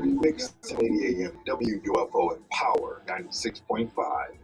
Mix 1080 AM, WUFO and Power 96.5.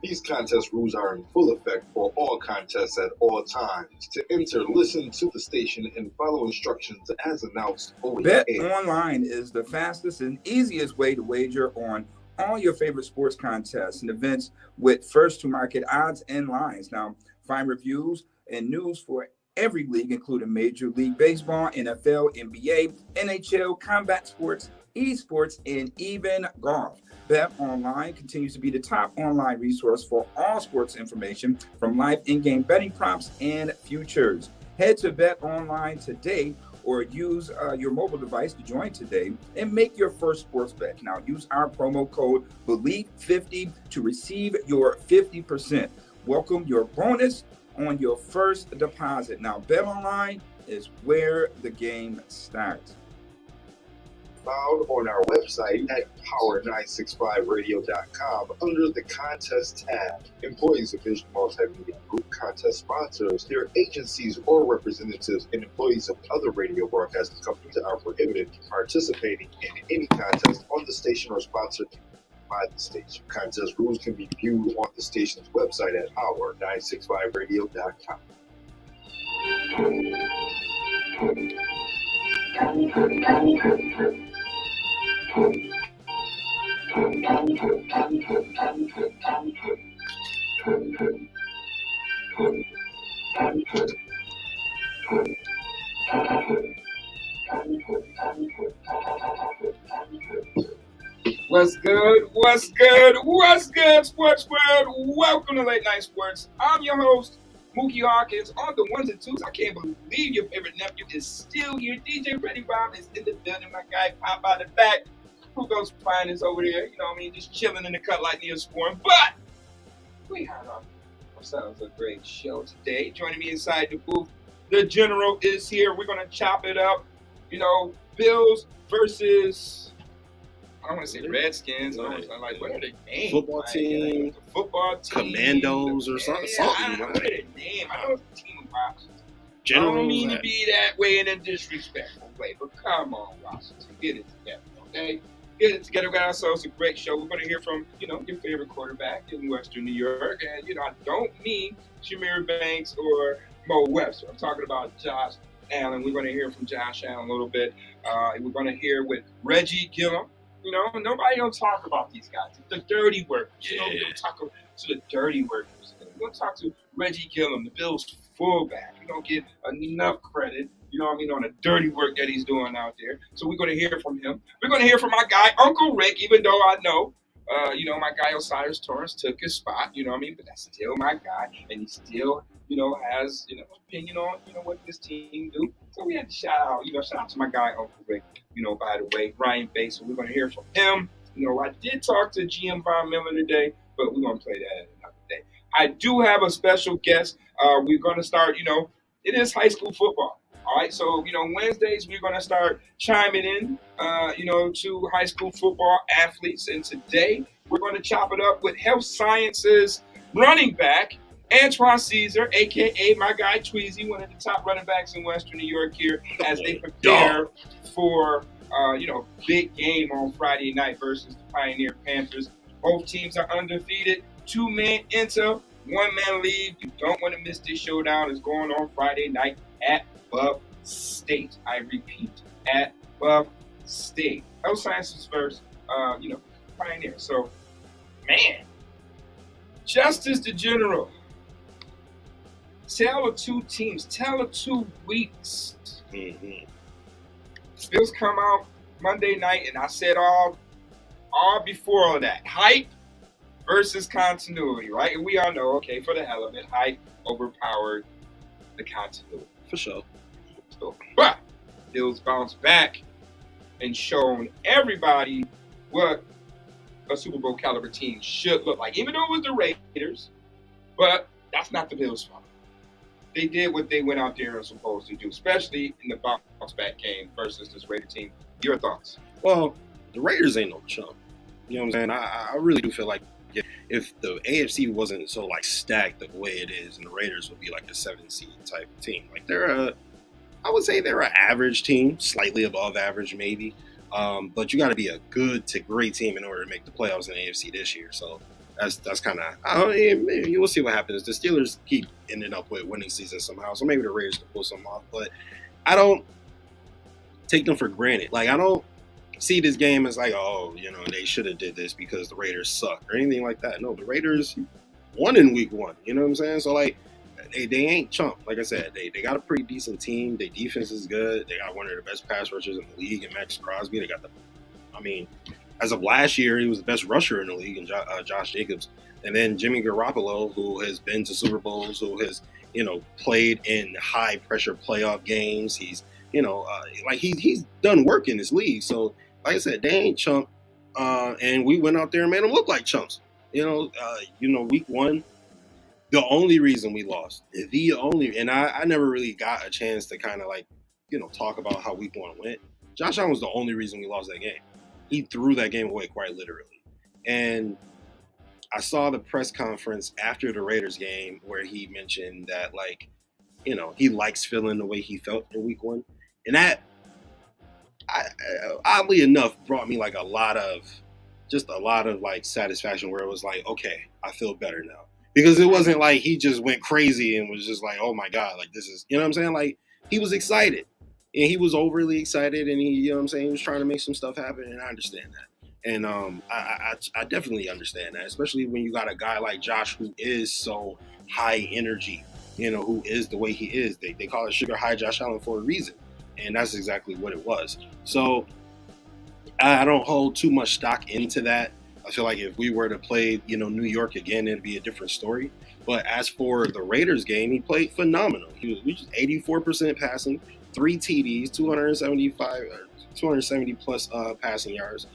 These contest rules are in full effect for all contests at all times. To enter, listen to the station and follow instructions as announced over Bet the air. Online is the fastest and easiest way to wager on all your favorite sports contests and events with first to market odds and lines. Now, find reviews and news for every league, including Major League Baseball, NFL, NBA, NHL, combat sports, esports, and even golf. Bet Online continues to be the top online resource for all sports information from live in-game betting props and futures. Head to Bet Online today or use your mobile device to join today and make your first sports bet. Now, use our promo code BLEAV50 to receive your 50%. Welcome your bonus on your first deposit. Now, BetOnline is where the game starts. Found on our website at power965radio.com under the contest tab. Employees of Vision Multimedia Group contest sponsors, their agencies or representatives, and employees of other radio broadcasting companies are prohibited from participating in any contest on the station or sponsored by the station. Contest rules can be viewed on the station's website at power965radio.com. What's good? What's good? What's good, sports world? Welcome to Late Night Sports. I'm your host, Mookie Hawkins, on the ones and twos. I can't believe your favorite nephew is still here. DJ Freddie Bob is in the building. My guy Pop out the back. Who goes fine is over there, you know what I mean, just chilling in the cut like Neosporin. But we had ourselves a great show today. Joining me inside the booth, the General is here. We're going to chop it up. You know, Bills versus, I don't want to say Redskins. I'm like, what are they named? Football team. The football team. Commandos or something. I don't know their name. I know it's the team of Washington. Generals. I don't mean to be that way in a disrespectful way, but come on, Washington. Get it together, okay? Get it together. We got ourselves a great show. We're going to hear from, you know, your favorite quarterback in Western New York. And, you know, I don't mean Shamir Banks or Mo Webster. I'm talking about Josh Allen. We're going to hear from Josh Allen a little bit. We're going to hear with Reggie Gillum. You know, nobody don't talk about these guys. The dirty workers. You know, we don't talk to the dirty workers. We're going to talk to Reggie Gillum, the Bills fullback. You don't get enough credit, you know what I mean, on the dirty work that he's doing out there. So we're going to hear from him. We're going to hear from my guy, Uncle Rick, even though I know, you know, my guy Osiris Torrance took his spot, you know what I mean? But that's still my guy. And he still, you know, has, you know, opinion on, you know, what this team do. So we had to shout out to my guy, Uncle Rick, you know, by the way, Ryan Bates. So we're going to hear from him. You know, I did talk to GM Von Miller today, but we're going to play that another day. I do have a special guest. We're going to start, you know, it is high school football. All right, so, you know, Wednesdays we're going to start chiming in, you know, to high school football athletes. And today we're going to chop it up with health sciences running back, Antoine Caesar, a.k.a. my guy Tweezy, one of the top running backs in Western New York here, as they prepare for, you know, big game on Friday night versus the Pioneer Panthers. Both teams are undefeated, 2-man intel, 1-man lead. You don't want to miss this showdown. It's going on Friday night at Buff State. I repeat, at Buff State. Health sciences first, you know, Pioneer. So, man, Justice the General. Tell of two teams. Tell of 2 weeks. Mm-hmm. Bills come out Monday night, and I said all before all that. Hype versus continuity, right? And we all know, okay, for the hell of it, hype overpowered the continuity. For sure. But Bills bounced back and shown everybody what a Super Bowl caliber team should look like. Even though it was the Raiders, but that's not the Bills' fault. They did what they went out there and were supposed to do, especially in the bounce back game versus this Raider team. Your thoughts? Well, the Raiders ain't no chump. You know what I'm saying? I really do feel like if the AFC wasn't so like stacked the way it is, and the Raiders would be like a 7 seed type of team. Like I would say they're an average team, slightly above average maybe. But you got to be a good to great team in order to make the playoffs in the AFC this year. So that's kind of, you will see what happens. The Steelers keep ending up with winning seasons somehow, so maybe the Raiders can pull something off. But I don't take them for granted. Like, I don't see this game as like, oh, they should have did this because the Raiders suck or anything like that. No, the Raiders won in week 1. You know what I'm saying? So, like, they ain't chump. Like I said, they got a pretty decent team. Their defense is good. They got one of the best pass rushers in the league in Max Crosby. They got as of last year, he was the best rusher in the league, and Josh Jacobs. And then Jimmy Garoppolo, who has been to Super Bowls, who has, played in high pressure playoff games. He's, he's done work in this league. So, like I said, they ain't chump. And we went out there and made them look like chumps. Week 1, the only reason we lost, and I never really got a chance to kind of talk about how week 1 went. Josh Allen was the only reason we lost that game. He threw that game away quite literally. And I saw the press conference after the Raiders game where he mentioned that, he likes feeling the way he felt in week 1. And that, oddly enough, brought me a lot of satisfaction where it was like, okay, I feel better now. Because it wasn't like he just went crazy and was just like, oh my God, this is, you know what I'm saying? Like, he was excited. And he was overly excited, and he was trying to make some stuff happen, and I understand that. And I definitely understand that, especially when you got a guy like Josh who is so high energy, who is the way he is. They call it Sugar High Josh Allen for a reason, and that's exactly what it was. So I don't hold too much stock into that. I feel like if we were to play, New York again, it'd be a different story. But as for the Raiders game, he played phenomenal. He was 84% passing, 3 TDs, 270 plus passing yards.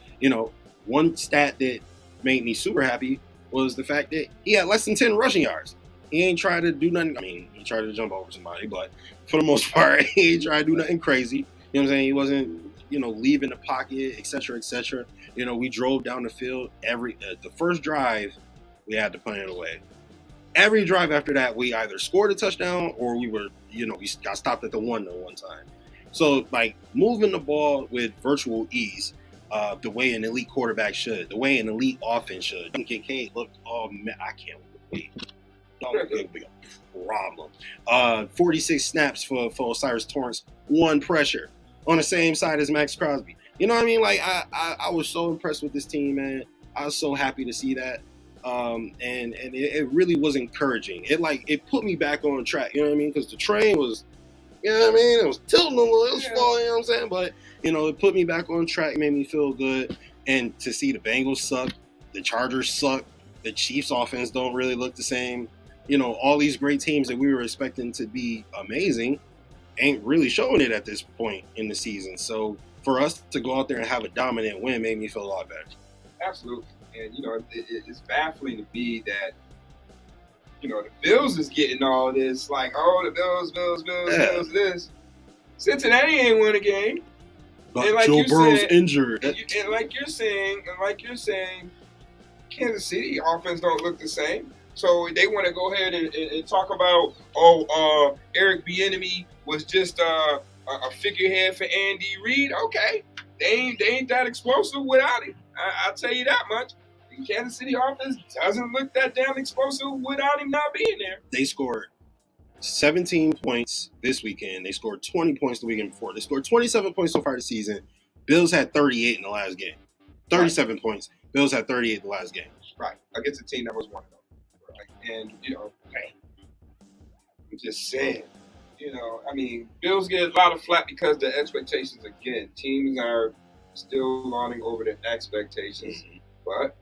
One stat that made me super happy was the fact that he had less than 10 rushing yards. He ain't tried to do nothing. I mean, he tried to jump over somebody, but for the most part, he ain't tried to do nothing crazy. You know what I'm saying? He wasn't, leaving the pocket, et cetera, et cetera. We drove down the field. The first drive, we had to punt it away. Every drive after that, we either scored a touchdown or we were, we got stopped at the 1 time. So, moving the ball with virtual ease, the way an elite quarterback should, the way an elite offense should. Kincaid looked, I can't wait. That was going to be a problem. 46 snaps for Osiris Torrance, 1 pressure on the same side as Max Crosby. You know what I mean? I was so impressed with this team, man. I was so happy to see that. And it really was encouraging. It put me back on track, you know what I mean? Because the train was, you know what I mean? It was tilting a little, it was falling, you know what I'm saying? But, it put me back on track, made me feel good. And to see the Bengals suck, the Chargers suck, the Chiefs offense don't really look the same. All these great teams that we were expecting to be amazing ain't really showing it at this point in the season. So for us to go out there and have a dominant win made me feel a lot better. Absolutely. And, it's baffling to me that, the Bills is getting all this, the Bills, this. Cincinnati ain't won a game. But Joe Burrow's injured. And like you're saying, Kansas City offense don't look the same. So they want to go ahead and talk about, Eric Bieniemy was just a figurehead for Andy Reid. Okay, they ain't that explosive without him. I'll tell you that much. The Kansas City offense doesn't look that damn explosive without him not being there. They scored 17 points this weekend. They scored 20 points the weekend before. They scored 27 points so far this season. Bills had 38 in the last game. 37 points. Bills had 38 in the last game. Right. Against a team that was 1-0. Right. And, I'm just saying. Bills get a lot of flack because the expectations, again, teams are still lauding over their expectations. Mm-hmm. But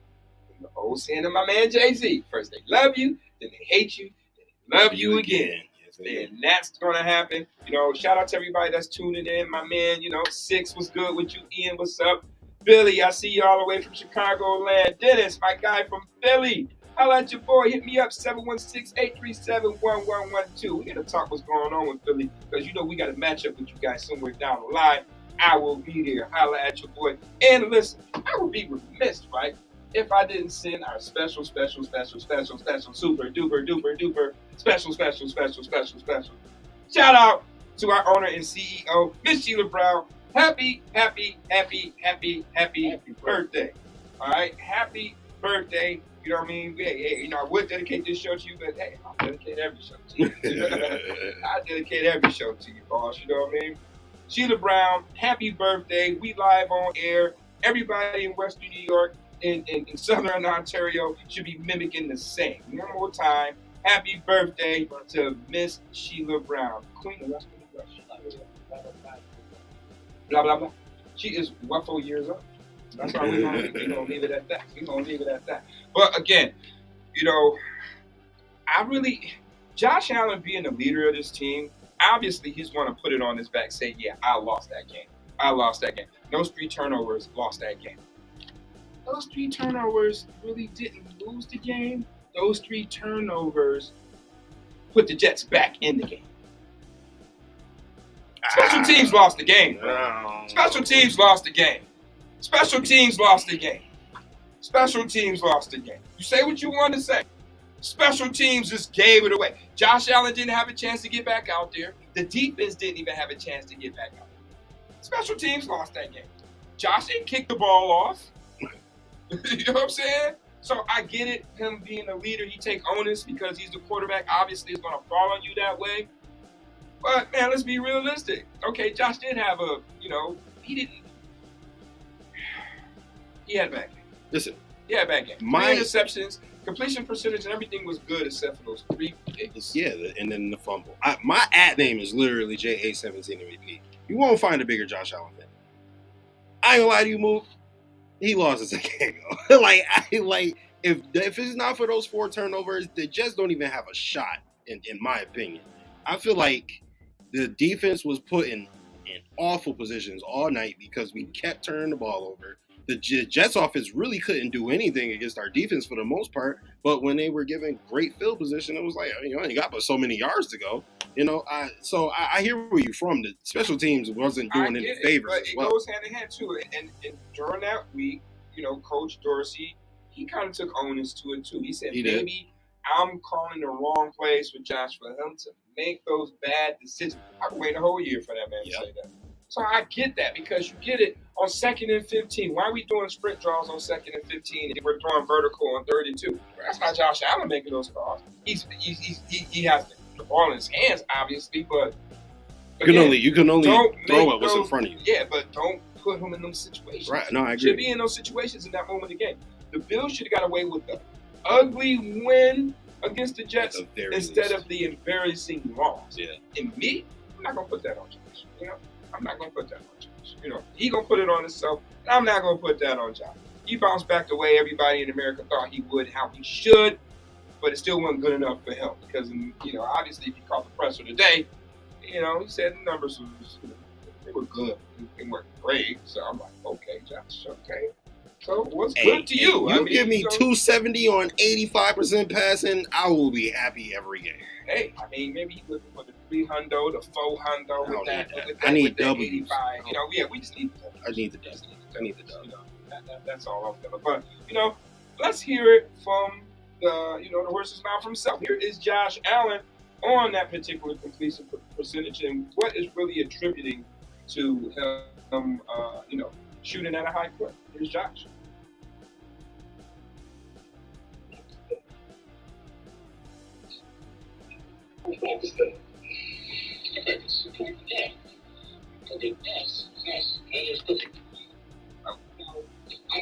in the old saying of my man Jay-Z, first they love you, then they hate you, then they love you again. And that's going to happen. Shout out to everybody that's tuning in. My man, 6 was good with you. Ian, what's up? Billy, I see you all the way from Chicago land. Dennis, my guy from Philly. Holla at your boy. Hit me up, 716-837-1112. We got to talk what's going on with Philly because, we got to match up with you guys somewhere down the line. I will be there. Holla at your boy. And listen, I would be remiss, right, if I didn't send our special, super duper, special. Shout out to our owner and CEO, Miss Sheila Brown. happy birthday. All right, happy birthday. You know what I mean? Hey, I would dedicate this show to you, but hey, I'll dedicate every show to you. I dedicate every show to you, boss. You know what I mean? Sheila Brown, happy birthday. We live on air. Everybody in Western New York and in Southern Ontario should be mimicking the same. One more time, happy birthday to Miss Sheila Brown, Queen of Western New York. Blah, blah, blah. She is WUFO years old. That's why we're going to leave it at that. We're going to leave it at that. But again, Josh Allen being the leader of this team, obviously he's going to put it on his back, say, yeah, I lost that game. Those 3 turnovers lost that game. Those 3 turnovers really didn't lose the game. Those 3 turnovers put the Jets back in the game. Special teams lost the game. Special teams lost the game. You say what you want to say. Special teams just gave it away. Josh Allen didn't have a chance to get back out there. The defense didn't even have a chance to get back out there. Special teams lost that game. Josh didn't kick the ball off. You know what I'm saying? So I get it, him being a leader, he take onus because he's the quarterback. Obviously, it's going to fall on you that way. But, man, let's be realistic. Okay, Josh did have he had a bad game. Listen. He had a bad game. 3 interceptions, completion percentage, and everything was good except for those 3 picks. Yeah, and then the fumble. My @ name is literally JA17MVP. You won't find a bigger Josh Allen fan. I ain't gonna lie to you, Mook. He lost his game. If it's not for those 4 turnovers, the Jets don't even have a shot, in my opinion. I feel like the defense was put in awful positions all night because we kept turning the ball over. The Jets offense really couldn't do anything against our defense for the most part, but when they were given great field position, it was like, you ain't got but so many yards to go. So I hear where you're from. The special teams wasn't doing any favors as well. It goes hand in hand too. And during that week, Coach Dorsey, he kind of took onus to it too. He said, maybe I'm calling the wrong plays for Josh for him to make those bad decisions. I've been waiting a whole year for that man to say that. So I get that because you get it on 2nd and 15. Why are we doing sprint draws on 2nd and 15 if we're throwing vertical on 3rd and 2? That's not Josh Allen making those calls. He has the ball in his hands, obviously, but you can only throw it what's in front of you. Yeah, but don't put him in those situations. Right? No, I agree. Should be in those situations in that moment of the game. The Bills should have got away with the ugly win against the Jets instead of the embarrassing loss. Yeah. And me, I'm not gonna put that on Josh. I'm not gonna put that on Josh. He gonna put it on himself, and I'm not gonna put that on Josh. He bounced back the way everybody in America thought he would, how he should, but it still wasn't good enough for him because obviously if you caught the presser today, he said the numbers they were good. They weren't great, so I'm like, okay, Josh, okay. So what's good to you? You give me 270 on 85% passing, I will be happy every game. Hey, maybe he's looking for the 300, the 400 with that. I need double. We just need the W. I need the W. That's all I'm feeling. But let's hear it from the horse's mouth himself. Here is Josh Allen on that particular completion percentage and what is really attributing to him, shooting at a high clip. Here's Josh. I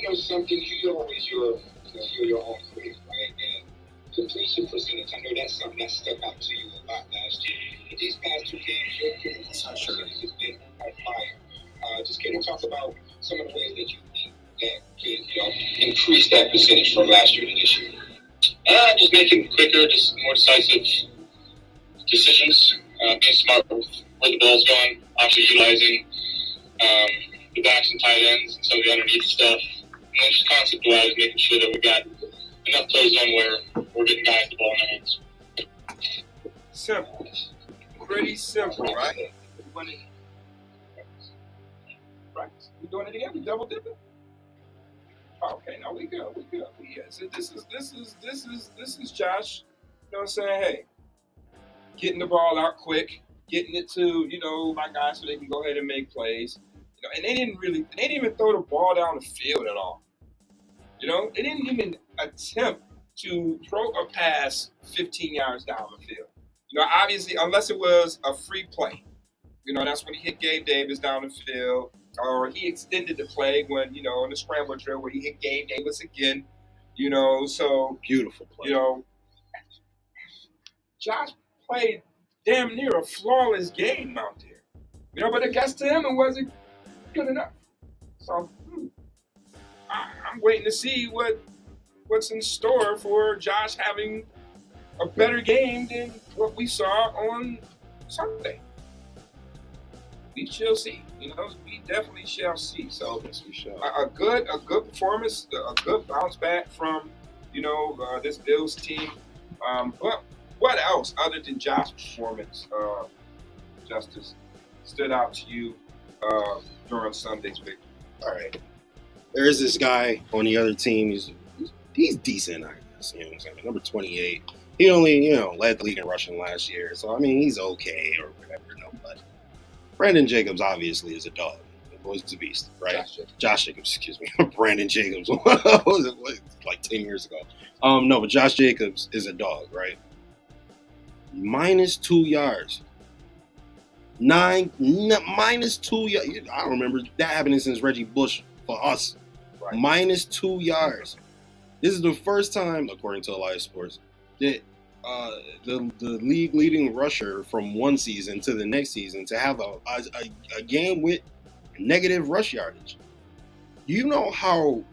know something you're your own critic, right? And completion percentage, I know that's something that stuck out to you a lot last year. But these past 2 games, your completion percentage has been on fire. Just can you talk about some of the ways that you think that could, increase that percentage from last year to this year? Just making quicker, just more decisive decisions, being smart with where the ball's going, obviously utilizing the backs and tight ends and some of the underneath stuff, and then just concept-wise making sure that we got enough plays on where we're getting guys the ball in their hands. Simple. Pretty simple, right? We doing it again? We double dipping? Okay, now we good. So this is Josh. You know what I'm saying? Hey, getting the ball out quick, getting it to my guys so they can go ahead and make plays. And they didn't even throw the ball down the field at all. They didn't even attempt to throw a pass 15 yards down the field. Obviously, unless it was a free play. That's when he hit Gabe Davis down the field, or he extended the play when, in the scramble drill where he hit Gabe Davis again. So beautiful play. Josh played damn near a flawless game out there. But I guess to him it wasn't good enough. So I'm waiting to see what's in store for Josh having a better game than what we saw on Sunday. We shall see. We definitely shall see. So yes, we shall. A good performance, a good bounce back from this Bills team. But what else other than Josh's performance, Justice, stood out to you during Sunday's victory? All right. There is this guy on the other team. He's decent, I guess. You know what I'm saying? Number 28. He only, led the league in rushing last year. So, I mean, he's okay or whatever. But Brandon Jacobs obviously is a dog. The boy's a beast, right? Josh Jacobs, excuse me. Brandon Jacobs. What was it? Like 10 years ago. No, but Josh Jacobs is a dog, right? -2 yards. -2 yards. I don't remember that happening since Reggie Bush for us. Right. -2 yards. This is the first time, according to Elias Sports, that the league leading rusher from one season to the next season to have a game with negative rush yardage. You know how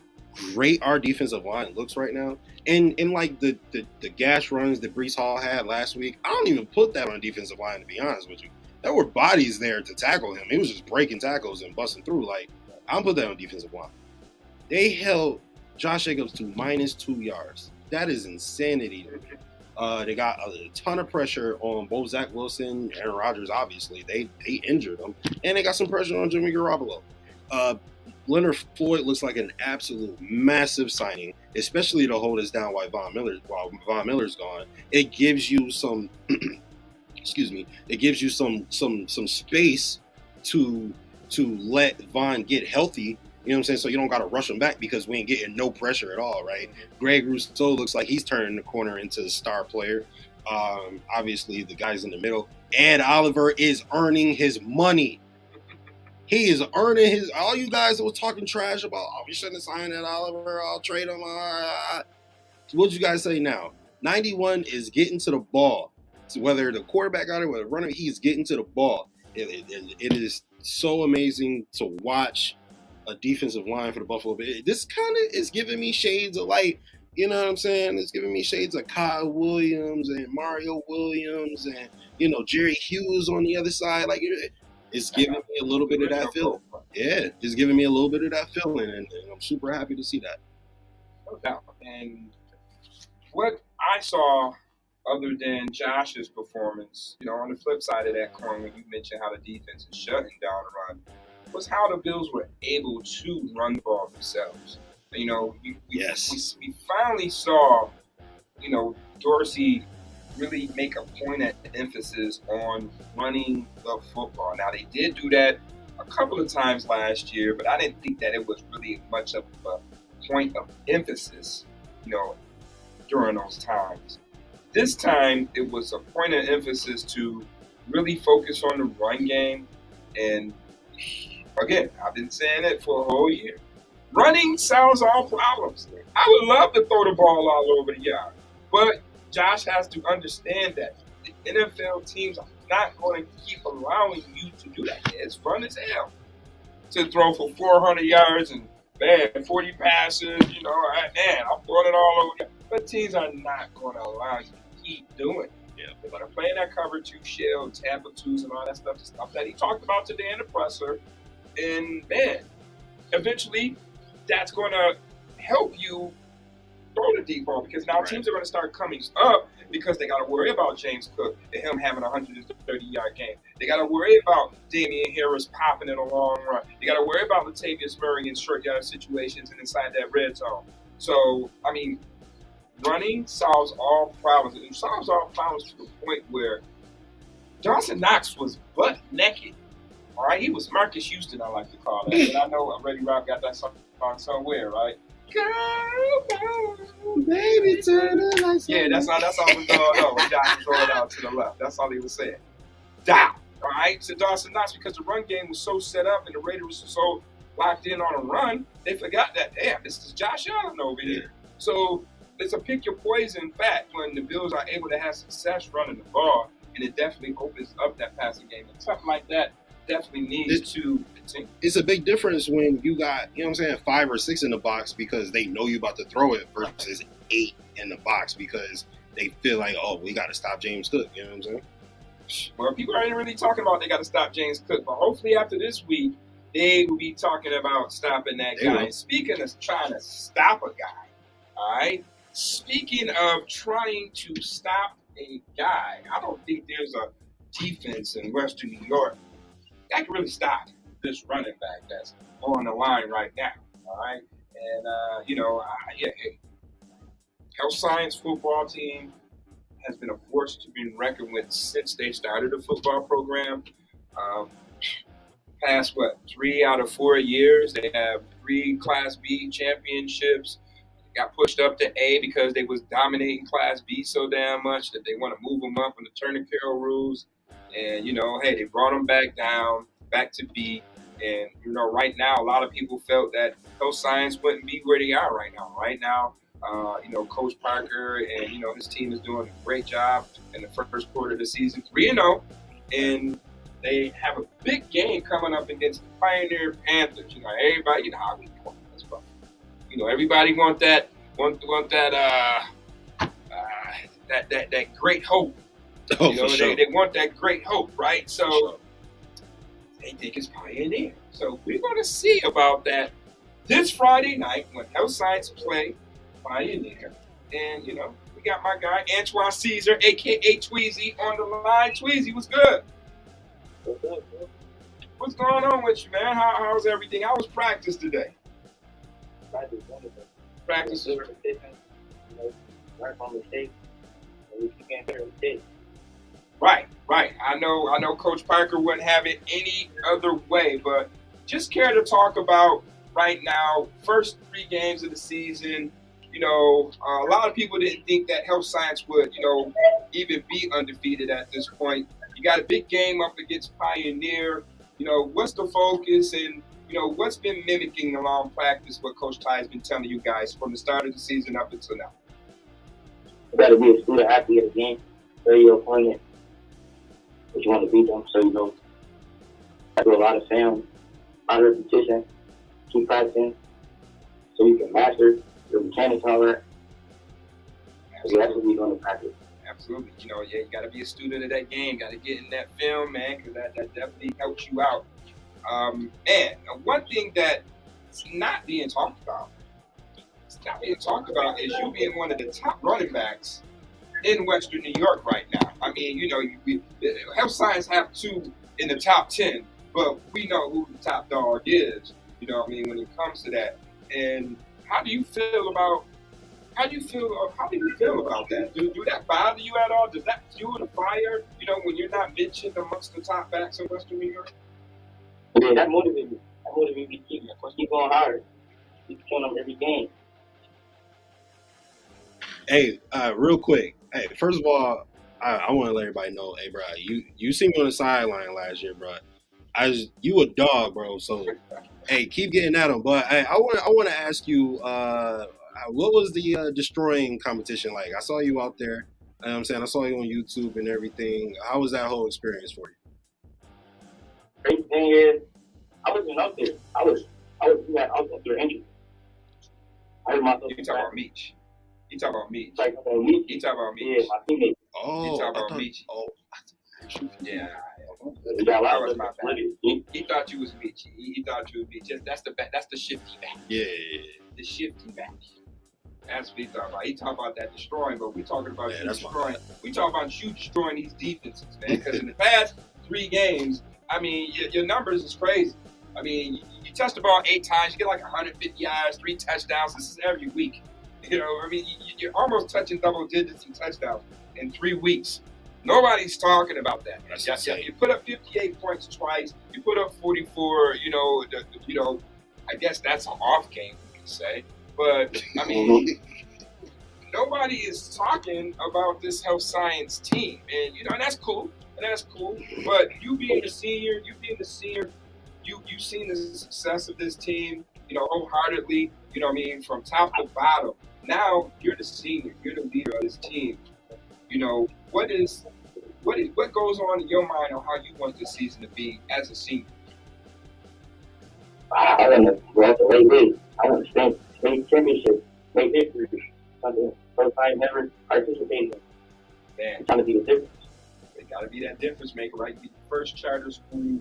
great our defensive line looks right now? And like the gash runs that Breece Hall had last week, I don't even put that on defensive line, to be honest with you. There were bodies there to tackle him. He was just breaking tackles and busting through. Like, I don't put that on defensive line. They held Josh Jacobs to -2 yards. That is insanity to me. They got a ton of pressure on both Zach Wilson, Aaron Rodgers, obviously. They injured them. And they got some pressure on Jimmy Garoppolo. Leonard Floyd looks like an absolute massive signing, especially to hold us down while Von Miller's gone. It gives you some excuse me, it gives you some space to let Von get healthy. You know what I'm saying? So you don't got to rush him back because we ain't getting no pressure at all, right? Greg Rousseau looks like he's turning the corner into a star player. Obviously, the guys in the middle. Ed Oliver is earning his money. He is earning his. All you guys that were talking trash about, we shouldn't have signed Ed Oliver, I'll trade him. So what you guys say now? 91 is getting to the ball. So whether the quarterback got it, whether the runner, he's getting to the ball. It is so amazing to watch a defensive line for the Buffalo Bills. This kind of is giving me shades of like, you know what I'm saying? It's giving me shades of Kyle Williams and Mario Williams and, Jerry Hughes on the other side. Like, it's giving me a little bit of that feeling. Yeah, it's giving me a little bit of that feeling, and I'm super happy to see that. No doubt. And what I saw, other than Josh's performance, on the flip side of that coin, when you mentioned how the defense is shutting down the run, was how the Bills were able to run the ball themselves. We finally saw, Dorsey really make a point of emphasis on running the football. Now, they did do that a couple of times last year, but I didn't think that it was really much of a point of emphasis, during those times. This time, it was a point of emphasis to really focus on the run game. And again, I've been saying it for a whole year. Running solves all problems. I would love to throw the ball all over the yard, but Josh has to understand that the NFL teams are not going to keep allowing you to do that. It's fun as hell to throw for 400 yards and 40 passes. I'm throwing it all over. But teams are not going to allow you to keep doing it. Yeah, they're going to play in that cover 2 shell, Tampa 2s, and all that stuff. The stuff that he talked about today in the presser. And eventually, that's going to help you throw the deep ball because now teams are going to start coming up because they got to worry about James Cook and him having a 130-yard game. They got to worry about Damian Harris popping in a long run. They got to worry about Latavius Murray in short yard situations and inside that red zone. So, running solves all problems. It solves all problems to the point where Johnson Knox was butt naked All right, he was Marcus Houston, I like to call that. But I know Reddy Rock got that song somewhere, right? Go, Baby, turn the lights yeah, that's all was going on. Josh was throwing out to the left. That's all he was saying. Down. All right, so Dawson Knox, because the run game was so set up and the Raiders were so locked in on a run, they forgot that, damn, this is Josh Allen over here. So it's a pick your poison fact when the Bills are able to have success running the ball, and it definitely opens up that passing game. And something like that definitely needs to continue. It's a big difference when you got, you know what I'm saying, 5 or 6 in the box because they know you about to throw it versus 8 in the box because they feel like, oh, we got to stop James Cook. You know what I'm saying? Well, people aren't really talking about they got to stop James Cook, but hopefully after this week, they will be talking about stopping that guy. And speaking of trying to stop a guy, all right, speaking of trying to stop a guy, I don't think there's a defense in Western New York that can really stop this running back that's on the line right now, all right? And, Health Science football team has been a force to be reckoned with since they started the football program. Past, 3 out of 4 years, they have 3 Class B championships. They got pushed up to A because they was dominating Class B so damn much that they want to move them up in the Turner Carroll rules. And, hey, they brought them back down, back to B. And, right now, a lot of people felt that Health Science wouldn't be where they are right now. Right now, Coach Parker and, his team is doing a great job in the first quarter of the season, 3-0. And they have a big game coming up against the Pioneer Panthers. Everybody, how we want this stuff. Everybody want that great hope. Sure. They want that great hope, right? So they think it's Pioneer. So we're going to see about that this Friday night when Health Science play Pioneer. And, we got my guy, Antoine Caesar, a.k.a. Tweezy, on the line. Tweezy, what's good? What's up, bro? What's going on with you, man? How's everything? How was practice today? Practice wonderful. Practice. Learn from mistakes. We can't hear mistakes. Right. I know Coach Parker wouldn't have it any other way, but just care to talk about right now, first 3 games of the season. A lot of people didn't think that Health Science would, even be undefeated at this point. You got a big game up against Pioneer. What's the focus and, what's been mimicking along practice what Coach Ty has been telling you guys from the start of the season up until now? You got to be a student happy at the game. Know your opponent, but you want to beat them. So, I do a lot of film, a lot of repetition, keep practicing so you can master your mechanics and all that. So that's what we're going to practice. Absolutely. You got to be a student of that game. Got to get in that film, man, because that definitely helps you out. One thing that's not being talked about, is you being one of the top running backs in Western New York right now. I mean, Health Science have 2 in the top 10, but we know who the top dog is, when it comes to that. And how do you feel about that? Do that bother you at all? Does that fuel the fire, when you're not mentioned amongst the top backs in Western New York? Yeah, that motivates me. That motivates me to keep going hard. Keep showing them every game. Hey, real quick. Hey, first of all, I want to let everybody know, hey, bro, you see me on the sideline last year, bro. You a dog, bro. So, hey, keep getting at him. But hey, I want to ask you, what was the destroying competition like? I saw you out there. You know what I'm saying? I saw you on YouTube and everything. How was that whole experience for you? Great thing is, I wasn't up there. I was up there injured. I heard myself. You talking about Meech? You talking about Meech? Like Meech. You talking about Meech? Yeah, my teammate. Oh, you talking about Meech? Oh, yeah. That was my bad. He thought you was Meech. He thought you was Meech. That's the shifty back. Yeah. The shifty back. That's what he talking about. He talking about that destroying, but we talking about you destroying. We talking about you destroying these defenses, man. Because in the past 3 games, I mean, your numbers is crazy. I mean, you touch the ball 8 times, you get like 150 yards, 3 touchdowns. This is every week. I mean, you're almost touching double digits in touchdowns in 3 weeks. Nobody's talking about that. That's Yeah, insane. you put up 58 points twice. You put up 44. I guess that's an off game, we can say. But I mean, nobody is talking about this health science team, and and that's cool. And that's cool. But you being the senior, you've seen the success of this team, wholeheartedly. From top to bottom. Now you're the senior. You're the leader of this team. What goes on in your mind on how you want this season to be as a senior? I want to go the way big. I want to state championship, make history. Something first time never participated. Man, I'm trying to be the difference. They got to be that difference maker, right? Be the first charter school,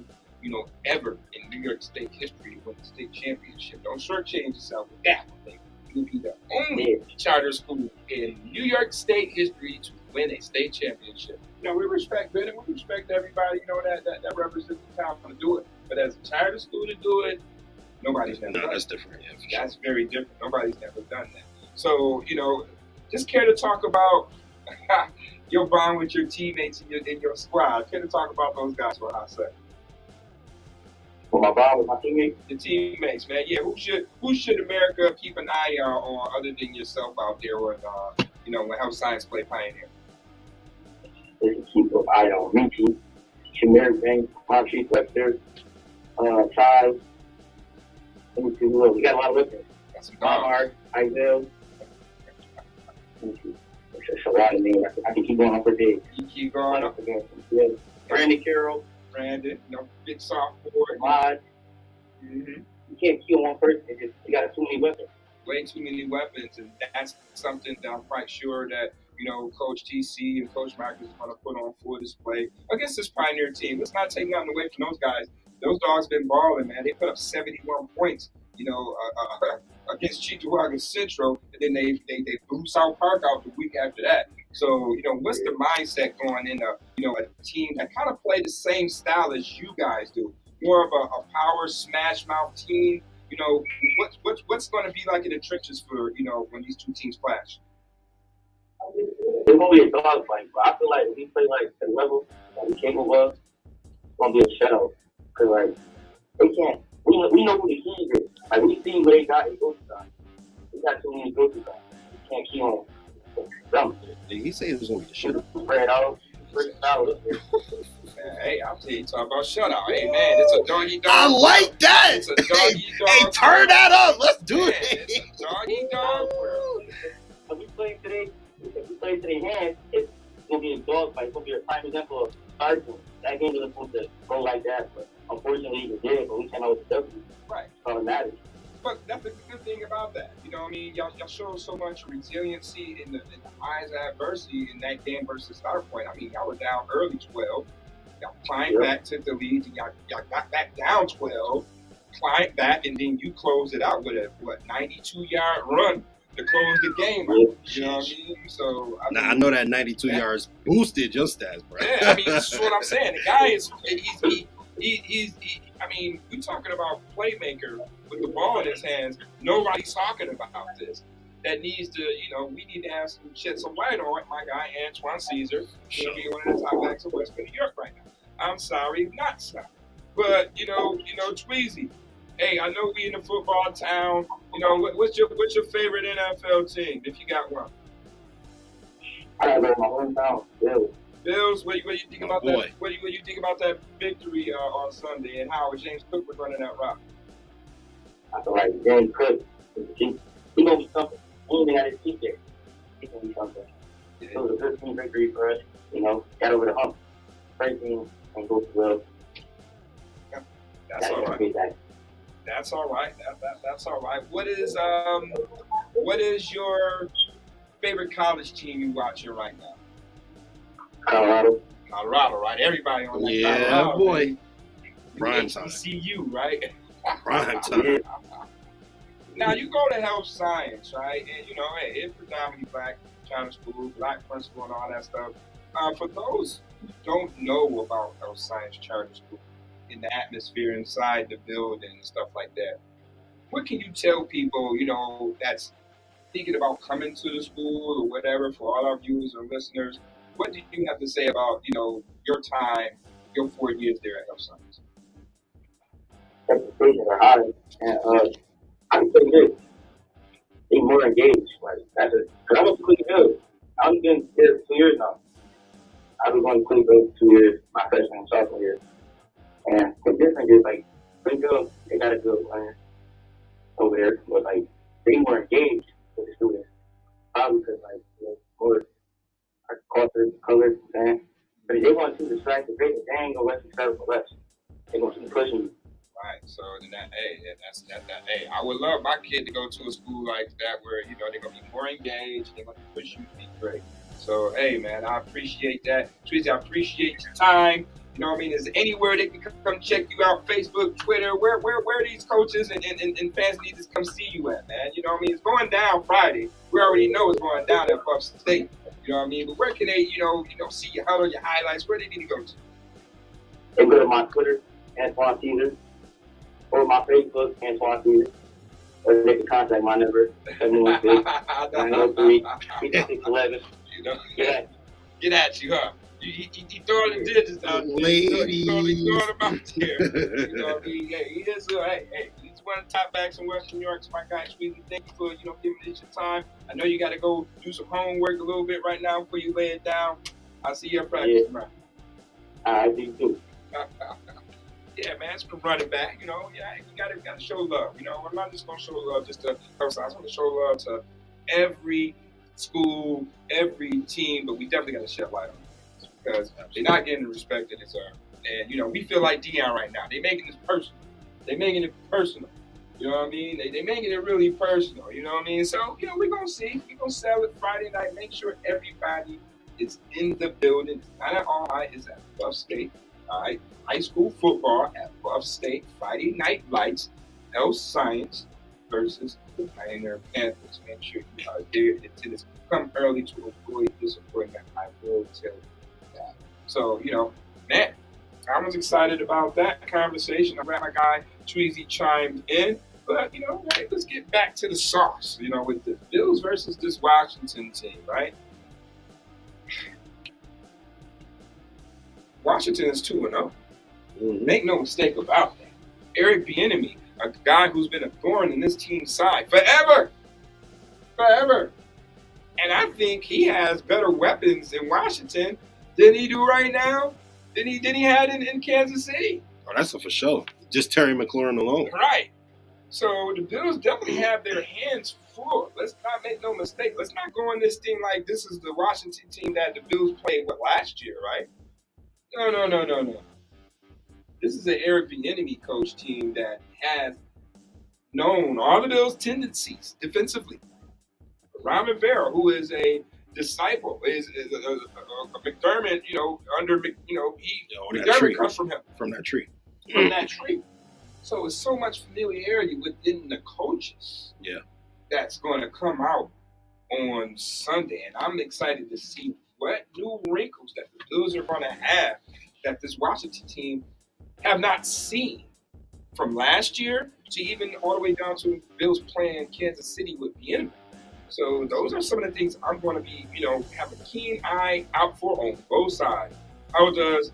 ever in New York State history to win the state championship. Don't shortchange yourself with that one, baby. You'll be the only charter school in New York State history to win a state championship. We respect Ben and we respect everybody, that represents the town to do it. But as a charter school to do it, nobody's never done it. That's different. Yeah, That's very different. Nobody's never done that. So, just care to talk about your bond with your teammates in your squad. Care to talk about those guys for a hot second. For my bond with my teammates? Your teammates, man. Yeah, who should America keep an eye on other than yourself out there when health science play pioneer? They should keep an eye on Richie, Shamir Banks, Montrese Webster, Ty. Let me see who else. We got a lot of listeners. Got some Omar, Isaiah. It's a lot of names. I can keep going on for days. You keep going up. Yeah. Brandon Carroll. Brandon, big sophomore. Mod. Mm-hmm. You can't kill one person. You got too many weapons. Way too many weapons, and that's something that I'm quite sure that Coach TC and Coach Marcus is going to put on full display against this Pioneer team. Let's not take nothing away from those guys. Those dogs been balling, man. They put up 71 points, against Cheektowaga Central, and then they blew South Park out the week after that. So, what's the mindset going into, a team that kind of play the same style as you guys do? More of a power smash mouth team. What's going to be like in the trenches for, when these two teams clash? It's going to be a dog fight, but I feel like if we play like the level that we capable of, it's going to be a shutout. Because, they can't. We know who the keys is. Like, we see what they got in go-to time. We got too many go-to times. We can't keep on. Did he say it was going to be a shutout? Spread out. Freestyle. Hey, I'll tell you, talk about shutout. Hey, man, it's a doggy dog. I like that. It's a doggy dog. Hey, turn that up. Let's do it. It's a doggy dog. When we play today, hands, it's going to be a dog fight. It's going to be a prime example of arson. That game isn't supposed to go like that, but unfortunately it did, but we came out with the W. Right. So it matters. But that's the good thing about that. Y'all showed so much resiliency in the eyes of adversity in that game versus Star Point. Y'all were down early 12. Y'all climbed back, took the lead, and y'all got back down 12, climbed back, and then you closed it out with a 92-yard run to close the game out. You know what I mean? So I know that 92 yards boosted your stats, bro. Yeah, that's what I'm saying. The guy is he's we're talking about playmaker with the ball in his hands. Nobody's talking about this. That needs to, we need to have some shed some light on it. My guy Antoine Caesar should be one of the top backs of West New York right now. I'm sorry, not sorry. But Tweezy. Hey, I know we in the football town. What's your favorite NFL team, if you got one? I gotta go to my hometown, Bills. Bills, what do you think about that? What do you think about that victory on Sunday and how James Cook was running that route? I feel like James Cook, he gonna be something. He ain't even had his teeth there. He gonna be something. Yeah. It was a good team victory for us. Got over the hump. First team and go to Bills. That's all right. That's all right. That's all right. What is your favorite college team you watching right now? Colorado, right? Everybody on that. Yeah, Colorado, boy. Prime time. HBCU, right? Prime time. Now you go to health science, right? And it's predominantly black charter school, black principal, and all that stuff. For those who don't know about health science charter school, in the atmosphere inside the building and stuff like that, what can you tell people, that's thinking about coming to the school or whatever, for all our viewers and listeners, what do you have to say about, your time, your 4 years there at Health Science? Expectations are high, and I'm pretty good. Be more engaged. Like that's it. Cause I went to Cleveland. I've been here 2 years now. I've been going to Cleveland 2 years, my freshman and sophomore year. And the difference is like Cleveland, they got a good plan over there, but like they more engaged with the students. Probably because like more culture, color, man. But if they want to distract the great, they ain't gonna let you settle for less. They gonna keep pushing you. Right. So then hey, I would love my kid to go to a school like that where, they're gonna be more engaged, they're gonna push you to be great. So hey man, I appreciate that. Tweezy, I appreciate your time. You know what I mean? Is there anywhere they can come check you out? Facebook, Twitter, where these coaches and fans need to come see you at, man? You know what I mean? It's going down Friday. We already know it's going down at Buff State. You know what I mean? But where can they, see your huddle, your highlights? Where do they need to go to? They go to my Twitter, Antoine Caesar, or my Facebook, Antoine Caesar. Or they can contact my number, 716-903-5611. Get at you, huh? He throwing the digits out there. He throwing them out there. You know what I mean? Hey, he's one of the top backs in Western New York. So my guy, Tweezy, thank you for, giving this your time. I know you got to go do some homework a little bit right now before you lay it down. I'll see you at practice, man. I do too. Yeah, man, it's been running back. You gotta show love. I'm not just gonna show love just to Health Science. I'm gonna show love to every school, every team, but we definitely gotta shed light on it because they're not getting the respect they deserve. And we feel like Deion right now. They're making this personal. They're making it personal. You know what I mean? They're making it really personal. You know what I mean? So we're gonna see. We're gonna sell it Friday night. Make sure everybody is in the building. It's not at all high. It's at Buff State. All right. High school football at Buff State, Friday night lights, Health Science versus the Pioneer Panthers. Make sure you are there in attendance. Come early to avoid disappointment. I will tell you that. So, man, I was excited about that conversation. I'm glad my guy Tweezy chimed in. But, right, let's get back to the sauce, with the Bills versus this Washington team, right? Washington is 2-0. Make no mistake about that. Eric Bieniemy, a guy who's been a thorn in this team's side forever. And I think he has better weapons in Washington than he do right now than he had in Kansas City. Oh, that's for sure. Just Terry McLaurin alone. Right. So the Bills definitely have their hands full. Let's not make no mistake. Let's not go on this thing like this is the Washington team that the Bills played last year, right? No. This is an Eric Bieniemy coach team that has known all the Bills' tendencies defensively. Ron Rivera, who is a disciple, is a McDermott. McDermott comes from him. From that tree. From that tree. So it's so much familiarity within the coaches. Yeah. That's going to come out on Sunday, and I'm excited to see what new wrinkles that the Bills are going to have that this Washington team have not seen from last year to even all the way down to Bills playing Kansas City with Bieniemy. So those are some of the things I'm going to be, have a keen eye out for on both sides. How does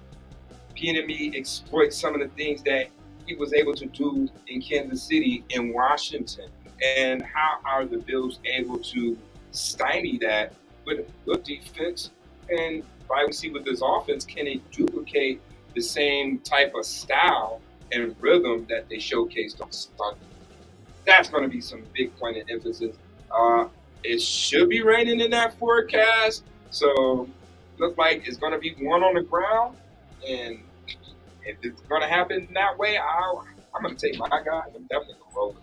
Bieniemy exploit some of the things that he was able to do in Kansas City and Washington? And how are the Bills able to stymie that with a good defense? And why we see with this offense, can they duplicate the same type of style and rhythm that they showcased on Sunday? That's going to be some big point of emphasis. It should be raining in that forecast, so looks like it's going to be one on the ground. And if it's going to happen that way, I'm going to take my guys. I'm definitely going to roll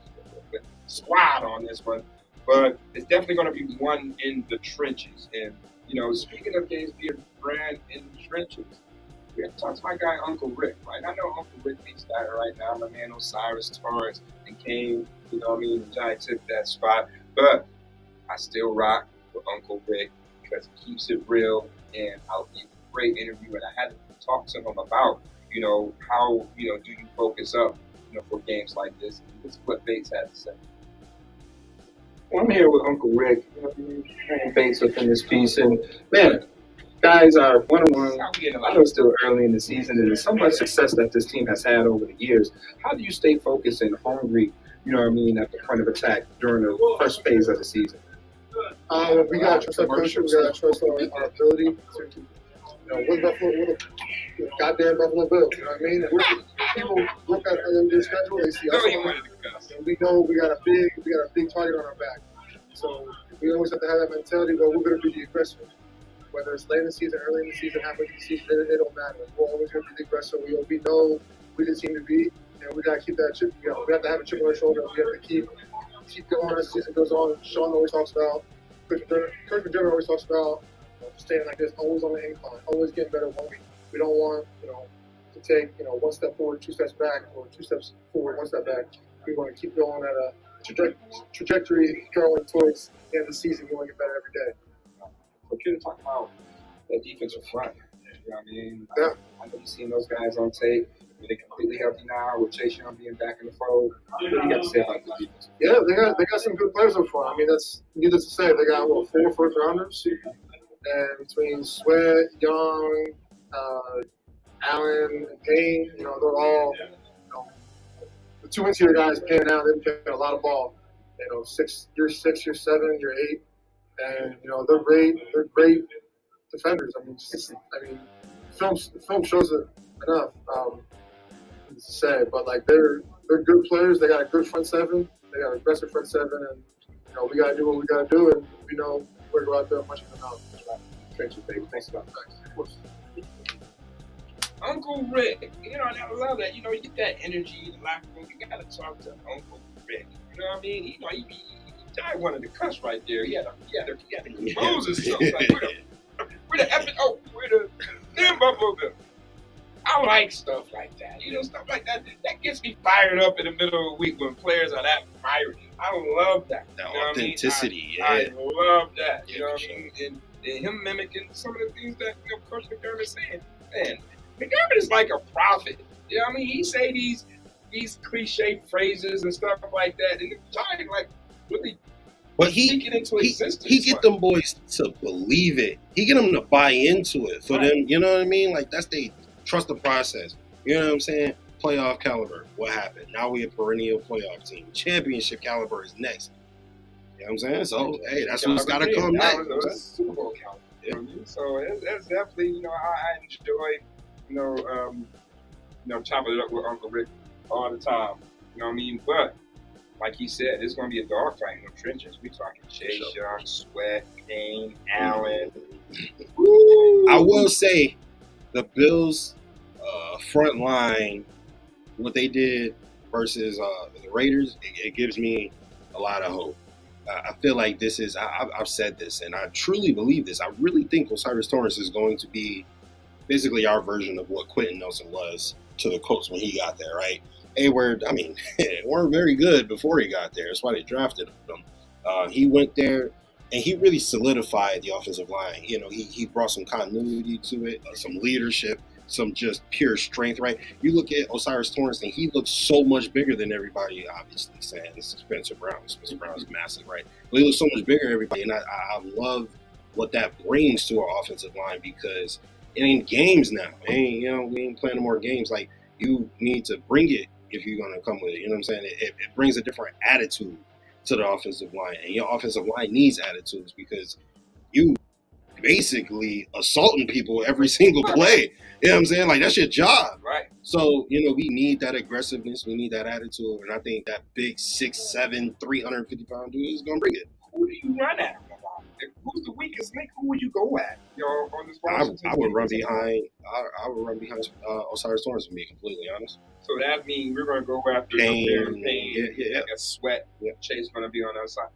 with the squad on this one. But it's definitely going to be one in the trenches. And, speaking of games being ran in the trenches, we have to talk to my guy, Uncle Rick, right? I know Uncle Rick needs that right now. My man Osiris Torrance and Kane, the Giants took that spot. But I still rock with Uncle Rick because he keeps it real, and I'll give a great interview. And I had to talk to him about, how, do you focus up, for games like this. This is what Bates had to say. Well, I'm here with Uncle Rick, Bates within this piece, and man, guys are one-on-one. How we getting a I lot know it's still early in the season, and there's so much success that this team has had over the years. How do you stay focused and hungry, you know what I mean, at the point of attack during the first phase of the season? We got to trust our coach. We got to trust our ability to, with Buffalo, with the goddamn Buffalo Bills. You know what I mean? And people look at their schedule, they see us No, you on wanted it, to cuss. and we know we got a big target on our back. So we always have to have that mentality. But we're going to be the aggressor. Whether it's late in the season, early in the season, halfway through the season, it don't matter. We're always going to be the aggressor. We know we the team to beat, and we got to keep that chip. We have to have a chip on our shoulder. We have to keep going as the season goes on. Sean always talks about. Coach McDermott always talks about staying like this, always on the incline, always getting better 1 week. We don't want, to take, 1 step forward, 2 steps back, or 2 steps forward, 1 step back. We want to keep going at a trajectory going towards the end of the season. We want to get better every day. So, can you talk about that defensive front? You know what I mean? Yeah. I know you've seen those guys on tape. They're completely healthy now with Chase Young being back in the fold. What do you got to say about the defense? Yeah, they got some good players up front. I mean, that's needless to say. They got 4 first rounders, and between Sweat, Young, Allen, and Payne, they're all the 2 interior guys panning out. They've played a lot of ball. Year 6, year 7, year 8, and they're great. They're great defenders. Film shows it enough. To say, but they're good players. They got a good front seven. They got an aggressive front seven, and we got to do what we got to do, and we know we're going to go out there and punch them out. Thanks, baby. Thanks a lot. Of course. Uncle Rick, I love that. You get that energy in the locker room. You got to talk to Uncle Rick. You know what I mean? He died wanted to cuss right there. He had the Moses stuff. Like, we're the damn Buffalo Bills. I like stuff like that. Stuff like that. That gets me fired up in the middle of the week when players are that fiery. I love that. That authenticity, I love that. You know what I mean? And him mimicking some of the things that Coach McDermott is saying. Man, McDermott is like a prophet. You know what I mean? He say these cliche phrases and stuff like that, and it's trying really. But speaking into existence. He get them boys to believe it. He get them to buy into it. For them, you know what I mean? That's they trust the process. You know what I'm saying? Playoff caliber. What happened? Now we a perennial playoff team. Championship caliber is next. You know what I'm saying? So, hey, that's what's got to come next. Super Bowl caliber. Yeah. So that's definitely, I enjoy, chopping it up with Uncle Rick all the time. You know what I mean? But like he said, it's going to be a dogfight in the trenches. We talking Chase Young, Sweat, Payne, Allen. I will say, the Bills' front line, what they did versus the Raiders, it gives me a lot of hope. I feel like this is, I've said this, and I truly believe this. I really think Osiris Torrance is going to be basically our version of what Quentin Nelson was to the Colts when he got there, right? Hayward, weren't very good before he got there. That's why they drafted him. He went there, and he really solidified the offensive line. He brought some continuity to it, some leadership, some just pure strength, right? You look at Osiris Torrance, and he looks so much bigger than everybody, obviously, saying this is Spencer Brown. Spencer Brown is massive, right? But he looks so much bigger than everybody, and I love what that brings to our offensive line because it ain't games now. We ain't playing no more games. You need to bring it if you're going to come with it. You know what I'm saying? It brings a different attitude to the offensive line, and your offensive line needs attitudes because you basically assaulting people every single play. You know what I'm saying? That's your job. Right. So, we need that aggressiveness. We need that attitude. And I think that big 6'7", 350-pound dude is going to bring it. Who do you run at? Who's the weakest link? Who would you go at? On this I would run behind. I would run behind Osiris Torrance, to be completely honest. So that means we're going to go after Payne. Yeah. Like a Sweat. Yeah. Chase going to be on the other side.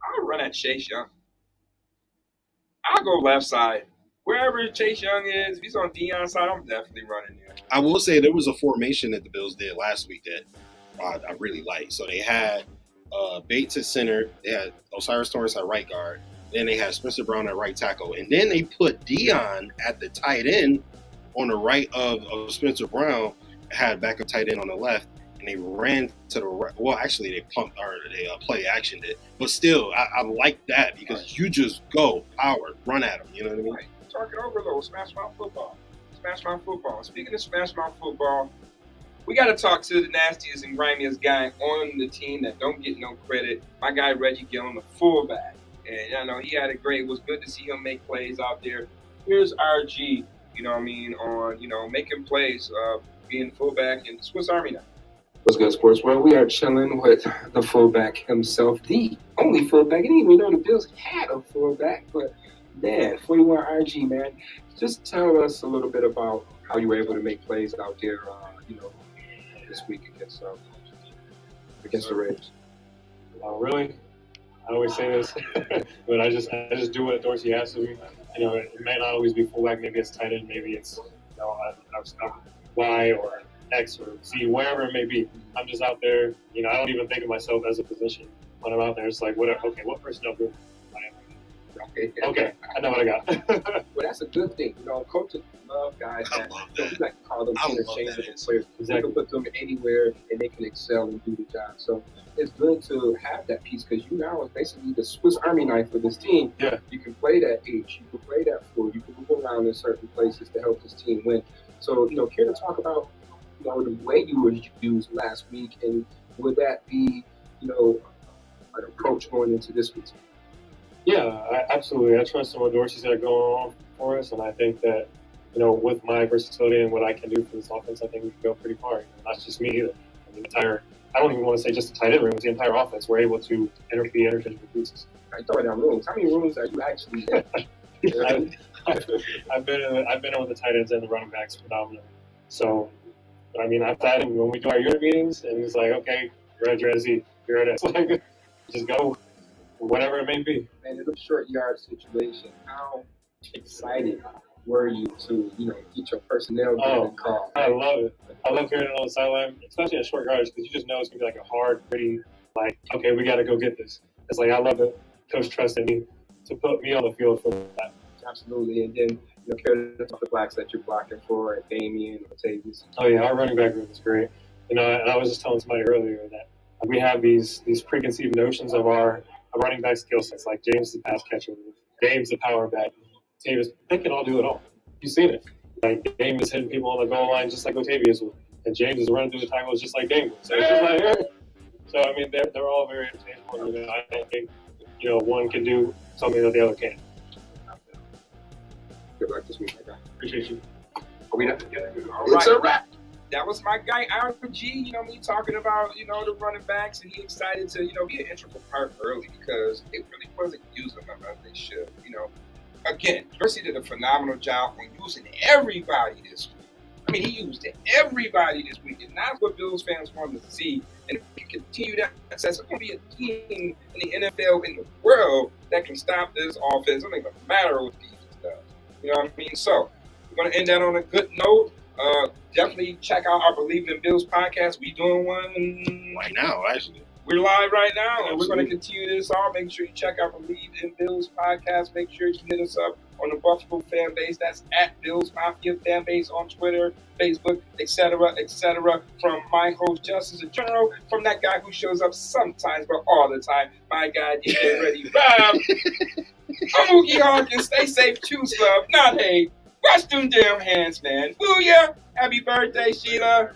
I'll run at Chase Young. I'll go left side. Wherever Chase Young is, if he's on Deion's side, I'm definitely running there. I will say there was a formation that the Bills did last week that I really liked. So they had Bates at center. They had Osiris Torrance at right guard. Then they had Spencer Brown at right tackle. And then they put Deion at the tight end on the right of Spencer Brown, had backup tight end on the left. And they ran to the right. Well, actually, they pumped or they play actioned it. But still, I like that because you just go power, run at them. You know what I mean? Right. talk it over a little. Smash Mouth Football. Smash Mouth Football. Speaking of Smash Mouth Football, we got to talk to the nastiest and grimiest guy on the team that don't get no credit. My guy Reggie Gillen, the fullback. And I know he had a great. It was good to see him make plays out there. Here's RG, you know what I mean, on, you know, making plays, being fullback in the Swiss Army knife. What's good, sports world? We are chilling with the fullback himself, the only fullback. I didn't even know the Bills had a fullback, but man, 41 RG, man. Just tell us a little bit about how you were able to make plays out there, you know, this week against the Raiders. Really? I always say this, but I just do what Dorsey asks of me. You know, it may not always be fullback. Maybe it's tight end. Maybe it's, you know, Y or X or Z, wherever it may be. I'm just out there. You know, I don't even think of myself as a position when I'm out there. It's like, whatever. Okay, what personnel group am I in? Okay, I know what I got. Well, that's a good thing. You know, coaches love guys that, you know, we like to call them interchangeable players. Exactly. You can put them anywhere and they can excel and do the job. So it's good to have that piece because you now is basically the Swiss Army knife for this team. Yeah. You can play that H, you can play that 4, you can move around in certain places to help this team win. So, you know, care to talk about, you know, the way you were used last week, and would that be, you know, an approach going into this week? Yeah, absolutely. I trust in what Dorsey's got going on for us, and I think that, you know, with my versatility and what I can do for this offense, I think we can go pretty far. You know, not just me either. I mean, I don't even want to say just the tight end room, it's the entire offense. We're able to be interchangeable pieces. I throw down rooms. How many rooms are you actually in? I've been in with the tight ends and the running backs predominantly. So, I mean, I've had him when we do our unit meetings, and it's like, okay, you're at Z, you're at S. Like, just go, whatever it may be. And in a short yard situation, how excited were you to, you know, get your personnel call? I love it. I love hearing it on the sideline, especially in short yards, because you just know it's going to be like a hard, pretty, like, okay, we got to go get this. It's like, I love it. Coach trusted me to put me on the field for that. Absolutely. And then, you know, care to talk the blacks that you're blocking for, and Damien, Latavius. Oh, yeah, our running back group is great. You know, and I was just telling somebody earlier that we have these preconceived notions of our running back skill sets, like James the pass catcher, James the power back, Latavius. They can all do it all. You've seen it. Like, James is hitting people on the goal line just like Latavius would, and James is running through the tackles just like Dame would. So it's just like, hey. So, I mean, they're all very interchangeable. You know, I don't think, you know, one can do something that the other can't. Good luck this week, my guy. Appreciate you. Are we done? It's a wrap. That was my guy, RG, you know, me talking about, you know, the running backs, and he excited to, you know, be an integral part early because it really wasn't using them as they should, you know. Again, Dorsey did a phenomenal job on using everybody this week. I mean, he used everybody this week, and that's what Bills fans wanted to see. And if we continue that success, it's going to be a team in the NFL, in the world, that can stop this offense. It doesn't even matter what defense does. You know what I mean? So, we're going to end that on a good note. Definitely check out our Believe in Bills podcast. We doing one right now, actually. We're live right now, and we're going to continue this all. Make sure you check out Believe in Bills podcast. Make sure you hit us up on the Buffalo fan base. That's at Bills Mafia fan base on Twitter, Facebook, etc., etc. From my host, Justice in general, from that guy who shows up sometimes, but all the time, my guy, DJ Ready Rob. I'm Mookie Hawkins. Stay safe, choose love, not hate. Wash them damn hands, man. Booyah! Happy birthday, Sheila.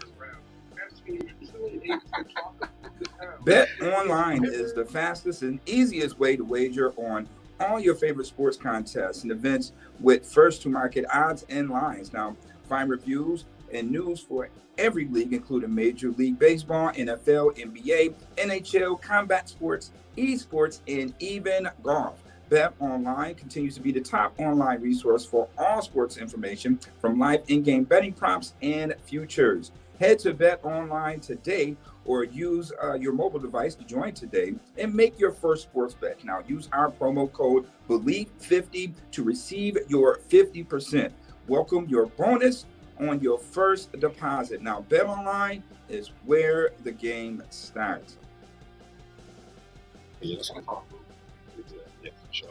Bet Online is the fastest and easiest way to wager on all your favorite sports contests and events with first-to-market odds and lines. Now, find reviews and news for every league, including Major League Baseball, NFL, NBA, NHL, combat sports, esports, and even golf. Bet Online continues to be the top online resource for all sports information, from live in-game betting props and futures. Head to Bet Online today or use your mobile device to join today and make your first sports bet. Now, use our promo code BLEAV50 to receive your 50%. Welcome your bonus on your first deposit. Now, Bet Online is where the game starts. Yeah, for sure.